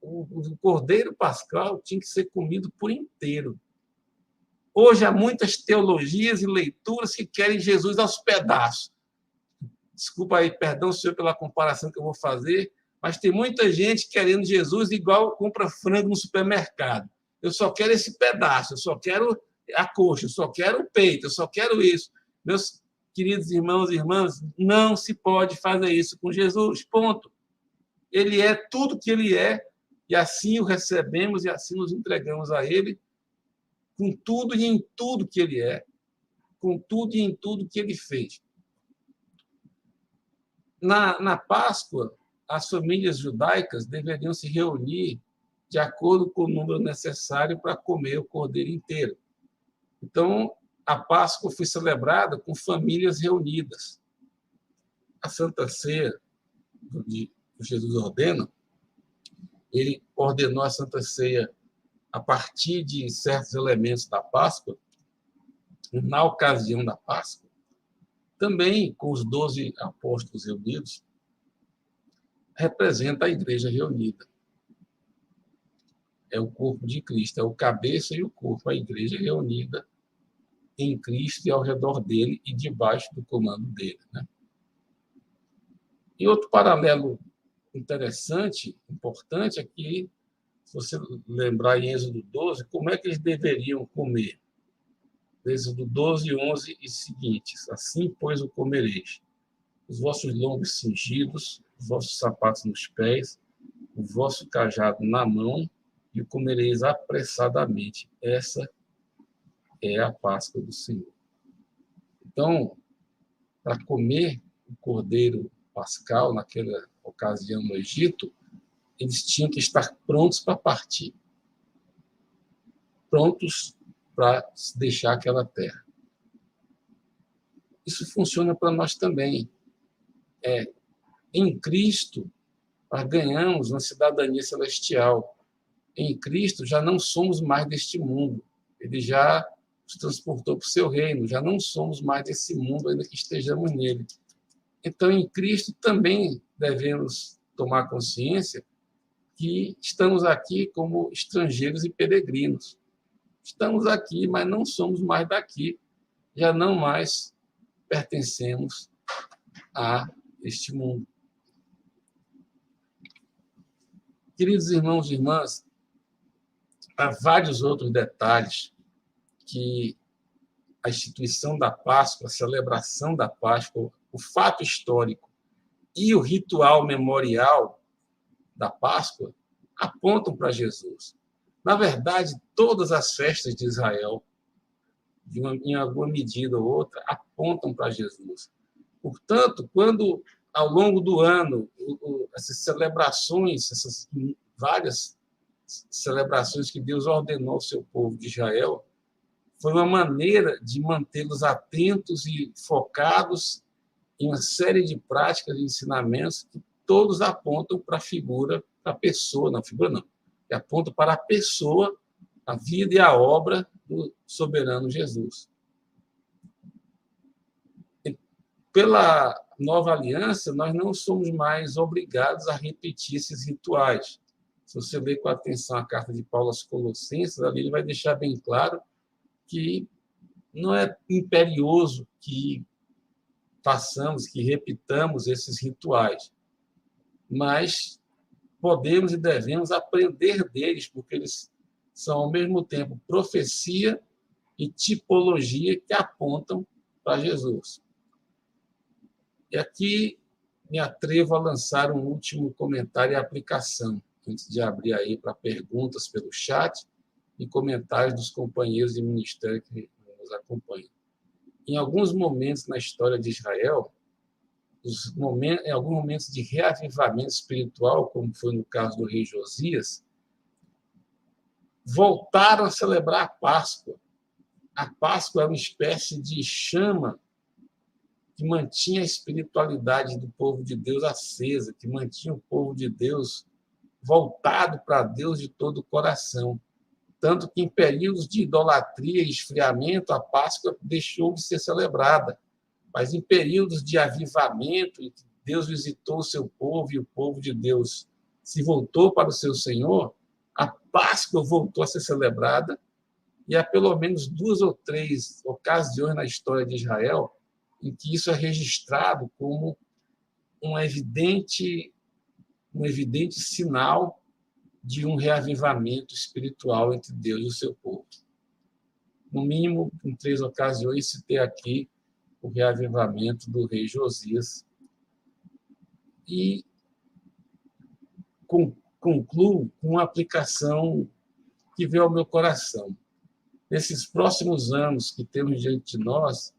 O Cordeiro Pascal tinha que ser comido por inteiro. Hoje há muitas teologias e leituras que querem Jesus aos pedaços. Desculpa aí, perdão, senhor, pela comparação que eu vou fazer, mas tem muita gente querendo Jesus igual compra frango no supermercado. Eu só quero esse pedaço, eu só quero a coxa, eu só quero o peito, eu só quero isso. Meus queridos irmãos e irmãs, não se pode fazer isso com Jesus, ponto. Ele é tudo que ele é, e assim o recebemos e assim nos entregamos a ele, com tudo e em tudo que ele é, com tudo e em tudo que ele fez. Na Páscoa, as famílias judaicas deveriam se reunir de acordo com o número necessário para comer o cordeiro inteiro. Então, a Páscoa foi celebrada com famílias reunidas. A Santa Ceia, que Jesus ordena, ele ordenou a Santa Ceia a partir de certos elementos da Páscoa, na ocasião da Páscoa, também com os 12 apóstolos reunidos, representa a igreja reunida. É o corpo de Cristo, é o cabeça e o corpo, a igreja reunida em Cristo e ao redor dele e debaixo do comando dele. Né? E outro paralelo interessante, importante, é que, se você lembrar em Êxodo 12, como é que eles deveriam comer? Êxodo 12, 11 e seguintes. Assim, pois, o comereis. Os vossos lombos cingidos, os vossos sapatos nos pés, o vosso cajado na mão, e o comereis apressadamente. Essa é a Páscoa do Senhor. Então, para comer o cordeiro pascal, naquela ocasião no Egito, eles tinham que estar prontos para partir, prontos para deixar aquela terra. Isso funciona para nós também. Em Cristo, nós ganhamos uma cidadania celestial. Em Cristo, já não somos mais deste mundo. Ele já nos transportou para o seu reino. Já não somos mais desse mundo, ainda que estejamos nele. Então, em Cristo, também devemos tomar consciência que estamos aqui como estrangeiros e peregrinos. Estamos aqui, mas não somos mais daqui. Já não mais pertencemos a este mundo. Queridos irmãos e irmãs, há vários outros detalhes que a instituição da Páscoa, a celebração da Páscoa, o fato histórico e o ritual memorial da Páscoa apontam para Jesus. Na verdade, todas as festas de Israel, em alguma medida ou outra, apontam para Jesus. Portanto, quando, ao longo do ano, essas celebrações, essas várias celebrações que Deus ordenou ao seu povo de Israel, foi uma maneira de mantê-los atentos e focados em uma série de práticas e ensinamentos que todos apontam para a figura, para a pessoa, não, figura não, que apontam para a pessoa, a vida e a obra do soberano Jesus. E pela nova aliança, nós não somos mais obrigados a repetir esses rituais. Se você ler com atenção a carta de Paulo aos Colossenses, ali ele vai deixar bem claro que não é imperioso que façamos, que repitamos esses rituais, mas podemos e devemos aprender deles, porque eles são, ao mesmo tempo, profecia e tipologia que apontam para Jesus. E aqui me atrevo a lançar um último comentário e aplicação, antes de abrir aí para perguntas pelo chat e comentários dos companheiros de ministério que nos acompanham. Em alguns momentos na história de Israel, em alguns momentos de reavivamento espiritual, como foi no caso do rei Josias, voltaram a celebrar a Páscoa. A Páscoa era uma espécie de chama que mantinha a espiritualidade do povo de Deus acesa, que mantinha o povo de Deus voltado para Deus de todo o coração. Tanto que, em períodos de idolatria e esfriamento, a Páscoa deixou de ser celebrada. Mas, em períodos de avivamento, em que Deus visitou o seu povo e o povo de Deus se voltou para o seu Senhor, a Páscoa voltou a ser celebrada, e há pelo menos 2 ou 3 ocasiões na história de Israel em que isso é registrado como um evidente sinal de um reavivamento espiritual entre Deus e o seu povo. No mínimo, em 3 ocasiões, citei aqui o reavivamento do rei Josias. E concluo com uma aplicação que veio ao meu coração. Nesses próximos anos que temos diante de nós,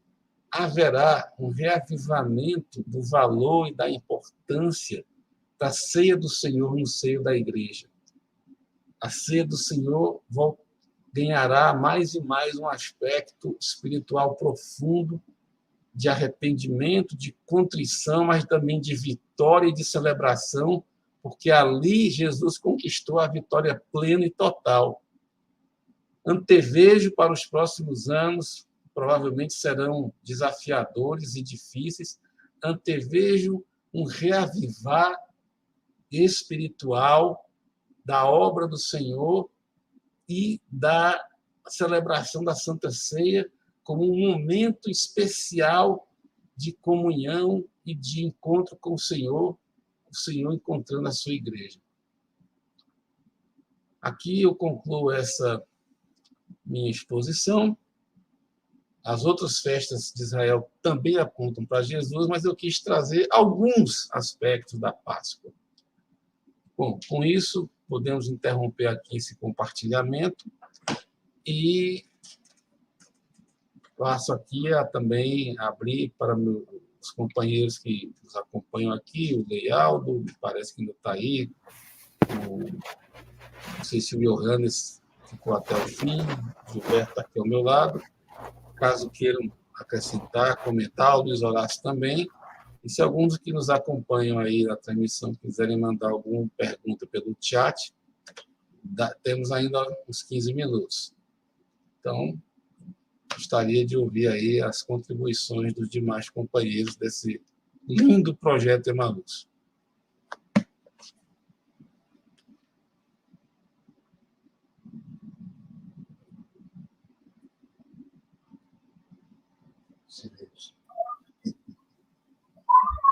haverá um reavivamento do valor e da importância da ceia do Senhor no seio da igreja. A ceia do Senhor ganhará mais e mais um aspecto espiritual profundo, de arrependimento, de contrição, mas também de vitória e de celebração, porque ali Jesus conquistou a vitória plena e total. Antevejo para os próximos anos, provavelmente serão desafiadores e difíceis, antevejo um reavivar espiritual da obra do Senhor e da celebração da Santa Ceia como um momento especial de comunhão e de encontro com o Senhor encontrando a sua igreja. Aqui eu concluo essa minha exposição. As outras festas de Israel também apontam para Jesus, mas eu quis trazer alguns aspectos da Páscoa. Bom, com isso, podemos interromper aqui esse compartilhamento e passo aqui a também abrir para os companheiros que nos acompanham aqui, o Leialdo, parece que ainda está aí, não sei se o Johannes ficou até o fim, o Gilberto está aqui ao meu lado, caso queiram acrescentar, comentar, o Luiz Horácio também, e se alguns que nos acompanham aí na transmissão quiserem mandar alguma pergunta pelo chat, temos ainda uns 15 minutos. Então, gostaria de ouvir aí as contribuições dos demais companheiros desse lindo projeto Emaús.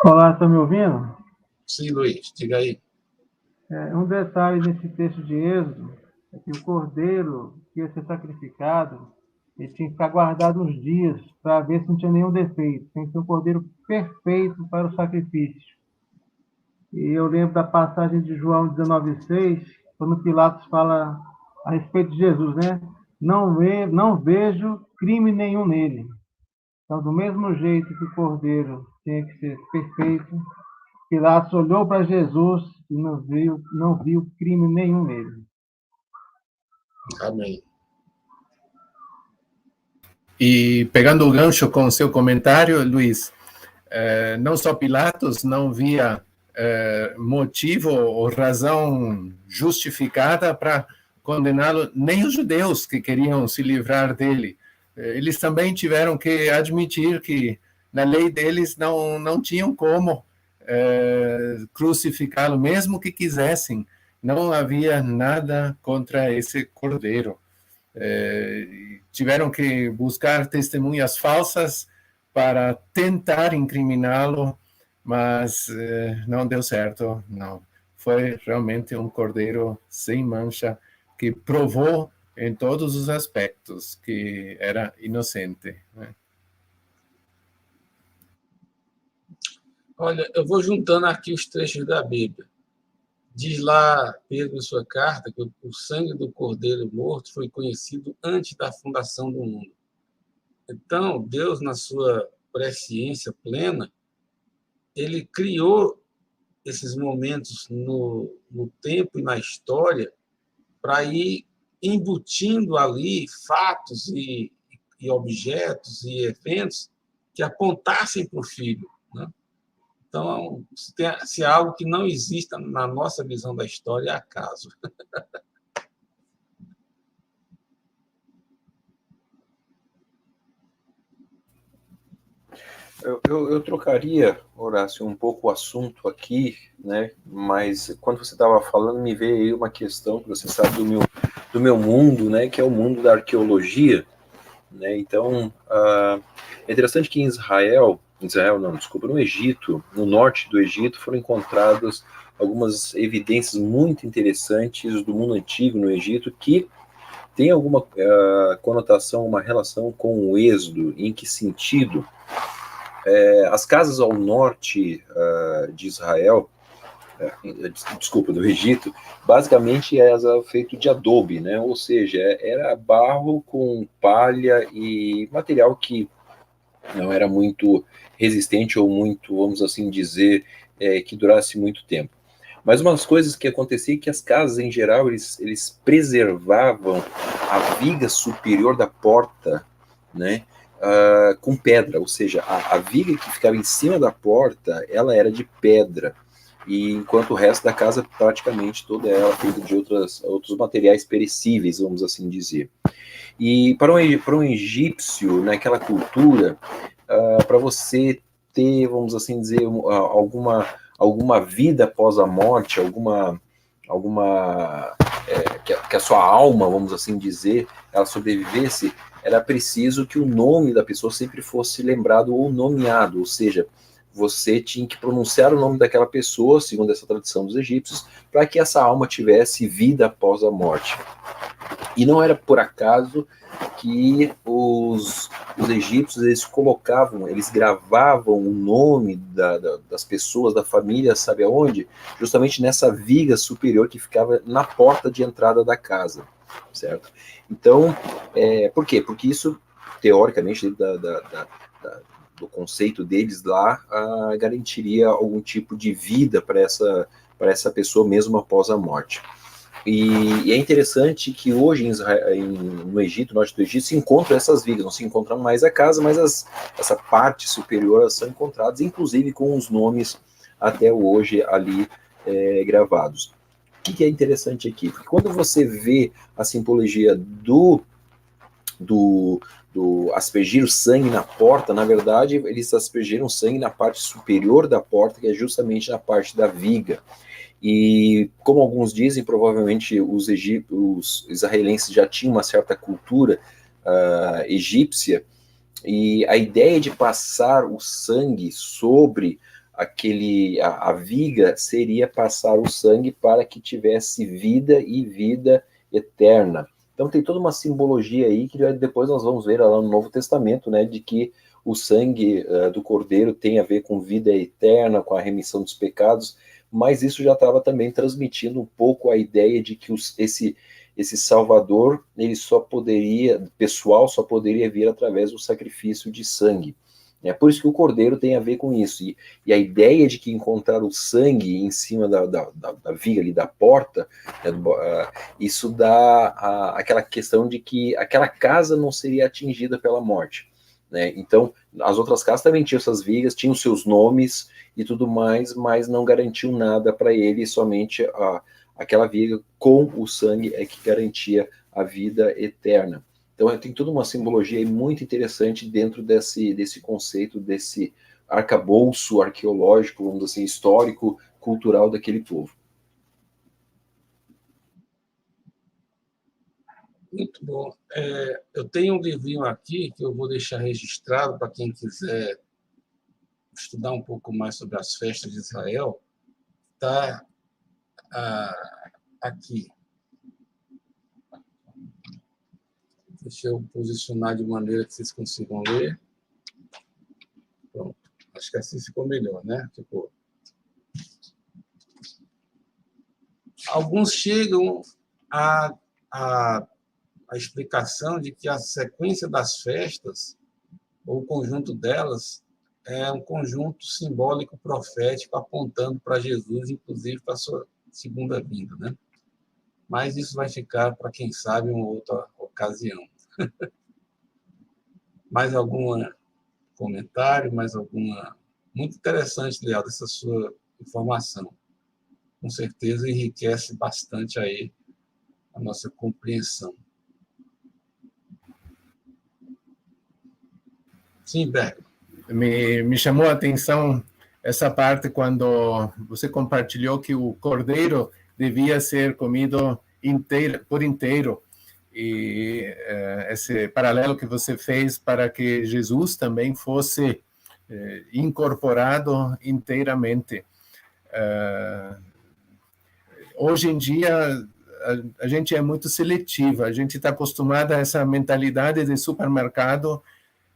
Olá, estão me ouvindo? Sim, Luiz, diga aí. Um detalhe nesse texto de Êxodo é que o cordeiro que ia ser sacrificado, ele tinha que ficar guardado uns dias para ver se não tinha nenhum defeito. Tem que ser um cordeiro perfeito para o sacrifício. E eu lembro da passagem de João 19,6, quando Pilatos fala a respeito de Jesus, né? Não vejo crime nenhum nele. Então, do mesmo jeito que o cordeiro tinha que ser perfeito, Pilatos olhou para Jesus e não viu crime nenhum nele. Amém. E pegando o gancho com o seu comentário, Luiz, não só Pilatos não via motivo ou razão justificada para condená-lo, nem os judeus que queriam se livrar dele. Eles também tiveram que admitir que na lei deles não tinham como crucificá-lo, mesmo que quisessem. Não havia nada contra esse cordeiro. Tiveram que buscar testemunhas falsas para tentar incriminá-lo, mas não deu certo, não. Foi realmente um cordeiro sem mancha que provou em todos os aspectos que era inocente, né? Olha, eu vou juntando aqui os trechos da Bíblia. Diz lá Pedro em sua carta que o sangue do cordeiro morto foi conhecido antes da fundação do mundo. Então, Deus, na sua presciência plena, ele criou esses momentos no tempo e na história para ir embutindo ali fatos e objetos e eventos que apontassem para o Filho, né? Então, se há algo que não exista na nossa visão da história, é acaso. Eu trocaria, Horácio, um pouco o assunto aqui, né? Mas quando você estava falando, me veio aí uma questão que você sabe do meu mundo, né? Que é o mundo da arqueologia, né? Então, é interessante que no Egito, no norte do Egito, foram encontradas algumas evidências muito interessantes do mundo antigo no Egito que tem alguma conotação, uma relação com o Êxodo. Em que sentido? As casas ao norte de Israel, do Egito, basicamente eram feitas de adobe, né? Ou seja, era barro com palha e material que não era muito resistente ou muito, vamos assim dizer, que durasse muito tempo. Mas uma das coisas que acontecia é que as casas, em geral, eles preservavam a viga superior da porta, né? Com pedra, ou seja, a viga que ficava em cima da porta, ela era de pedra, e enquanto o resto da casa, praticamente toda ela feita de outros materiais perecíveis, vamos assim dizer. E para um egípcio, naquela cultura, para você ter, vamos assim dizer, alguma vida após a morte, que a sua alma, vamos assim dizer, ela sobrevivesse, era preciso que o nome da pessoa sempre fosse lembrado ou nomeado, ou seja, você tinha que pronunciar o nome daquela pessoa, segundo essa tradição dos egípcios, para que essa alma tivesse vida após a morte. E não era por acaso que os egípcios, eles gravavam o nome das pessoas, da família, sabe aonde? Justamente nessa viga superior que ficava na porta de entrada da casa, certo? Então, por quê? Porque isso teoricamente, do conceito deles lá, garantiria algum tipo de vida para essa pessoa mesmo após a morte. E é interessante que hoje no Egito, no norte do Egito, se encontram essas vigas, não se encontram mais a casa, mas essa parte superior são encontradas, inclusive com os nomes até hoje ali gravados. O que é interessante aqui? Porque quando você vê a simbologia do aspergir o sangue na porta, na verdade, eles aspergiram sangue na parte superior da porta, que é justamente na parte da viga. E, como alguns dizem, provavelmente os israelenses já tinham uma certa cultura egípcia, e a ideia de passar o sangue sobre a viga seria passar o sangue para que tivesse vida e vida eterna. Então tem toda uma simbologia aí que depois nós vamos ver lá no Novo Testamento, né, de que o sangue do Cordeiro tem a ver com vida eterna, com a remissão dos pecados, mas isso já estava também transmitindo um pouco a ideia de que esse Salvador, ele só poderia vir através do sacrifício de sangue. É por isso que o Cordeiro tem a ver com isso. E a ideia de que encontrar o sangue em cima da viga ali, da porta, isso dá aquela questão de que aquela casa não seria atingida pela morte. Né? Então, as outras casas também tinham essas vigas, tinham seus nomes e tudo mais, mas não garantiu nada para ele, somente aquela viga com o sangue é que garantia a vida eterna. Então, tem toda uma simbologia muito interessante dentro desse conceito, desse arcabouço arqueológico, vamos dizer assim, histórico, cultural daquele povo. Muito bom. Eu tenho um livrinho aqui que eu vou deixar registrado para quem quiser estudar um pouco mais sobre as festas de Israel. Está aqui. Deixa eu posicionar de maneira que vocês consigam ler. Pronto. Acho que assim ficou melhor, né? Ficou. Alguns chegam a explicação de que a sequência das festas, ou o conjunto delas, é um conjunto simbólico profético apontando para Jesus, inclusive para a sua segunda vinda, né? Mas isso vai ficar para, quem sabe, uma outra ocasião. Mais algum comentário? Mais alguma? Muito interessante, Leal, essa sua informação. Com certeza enriquece bastante aí a nossa compreensão. Sim, Berg. Me chamou a atenção essa parte quando você compartilhou que o cordeiro devia ser comido por inteiro. E esse paralelo que você fez para que Jesus também fosse incorporado inteiramente. Hoje em dia, a gente é muito seletiva, a gente está acostumado a essa mentalidade de supermercado.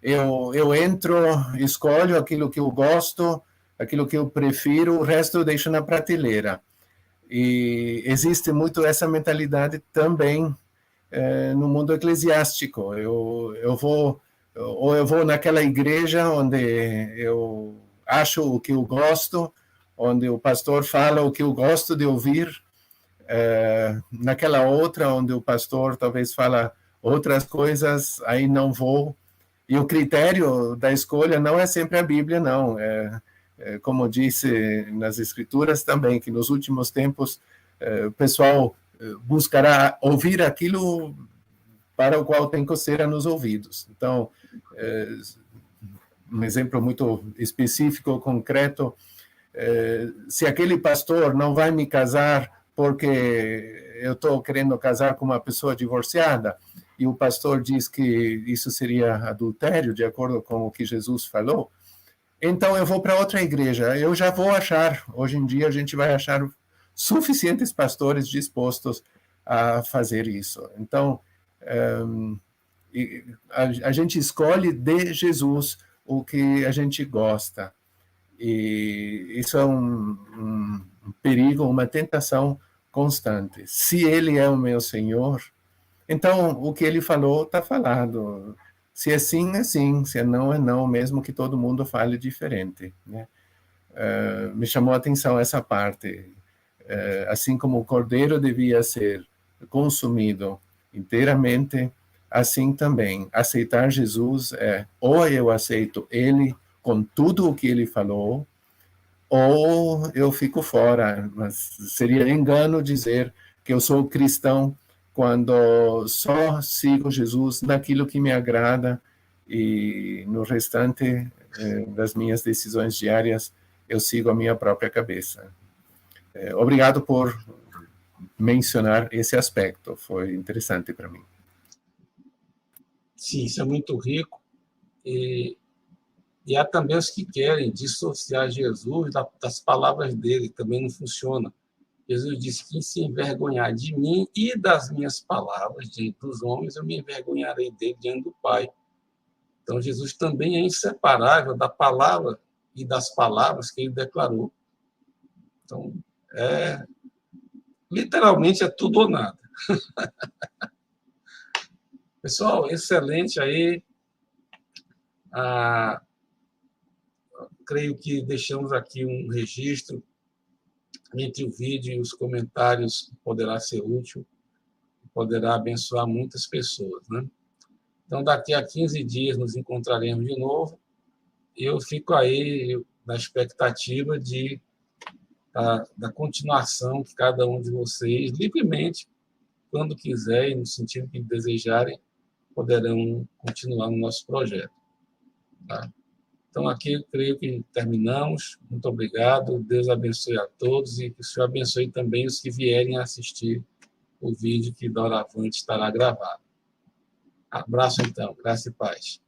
Eu entro, escolho aquilo que eu gosto, aquilo que eu prefiro, o resto eu deixo na prateleira. E existe muito essa mentalidade também no mundo eclesiástico. Eu vou naquela igreja onde eu acho o que eu gosto, onde o pastor fala o que eu gosto de ouvir, naquela outra onde o pastor talvez fala outras coisas, aí não vou. E o critério da escolha não é sempre a Bíblia, não. Como disse nas Escrituras também, que nos últimos tempos o pessoal buscará ouvir aquilo para o qual tem coceira nos ouvidos. Então, um exemplo muito específico, concreto, se aquele pastor não vai me casar porque eu estou querendo casar com uma pessoa divorciada, e o pastor diz que isso seria adultério, de acordo com o que Jesus falou, então eu vou para outra igreja. Eu já vou achar, hoje em dia a gente vai achar suficientes pastores dispostos a fazer isso. Então, a gente escolhe de Jesus o que a gente gosta. E isso é um perigo, uma tentação constante. Se ele é o meu Senhor, então o que ele falou está falado. Se é sim, é sim. Se é não, mesmo que todo mundo fale diferente, né? Me chamou a atenção essa parte. Assim como o cordeiro devia ser consumido inteiramente, assim também, aceitar Jesus ou eu aceito ele com tudo o que ele falou, ou eu fico fora. Mas seria engano dizer que eu sou cristão quando só sigo Jesus naquilo que me agrada e no restante das minhas decisões diárias eu sigo a minha própria cabeça. Obrigado por mencionar esse aspecto, foi interessante para mim. Sim, isso é muito rico. E há também os que querem dissociar Jesus das palavras dele, também não funciona. Jesus disse que se envergonhar de mim e das minhas palavras diante dos homens, eu me envergonharei dele diante do Pai. Então, Jesus também é inseparável da palavra e das palavras que ele declarou. Então, literalmente é tudo ou nada. Pessoal, excelente aí. Creio que deixamos aqui um registro entre o vídeo e os comentários que poderá ser útil, poderá abençoar muitas pessoas, né? Então, daqui a 15 dias nos encontraremos de novo. Eu fico aí na expectativa da continuação que cada um de vocês, livremente, quando quiserem, no sentido que desejarem, poderão continuar no nosso projeto. Tá? Então, aqui eu creio que terminamos. Muito obrigado. Deus abençoe a todos e que o Senhor abençoe também os que vierem a assistir o vídeo que doravante estará gravado. Abraço, então. Graça e paz.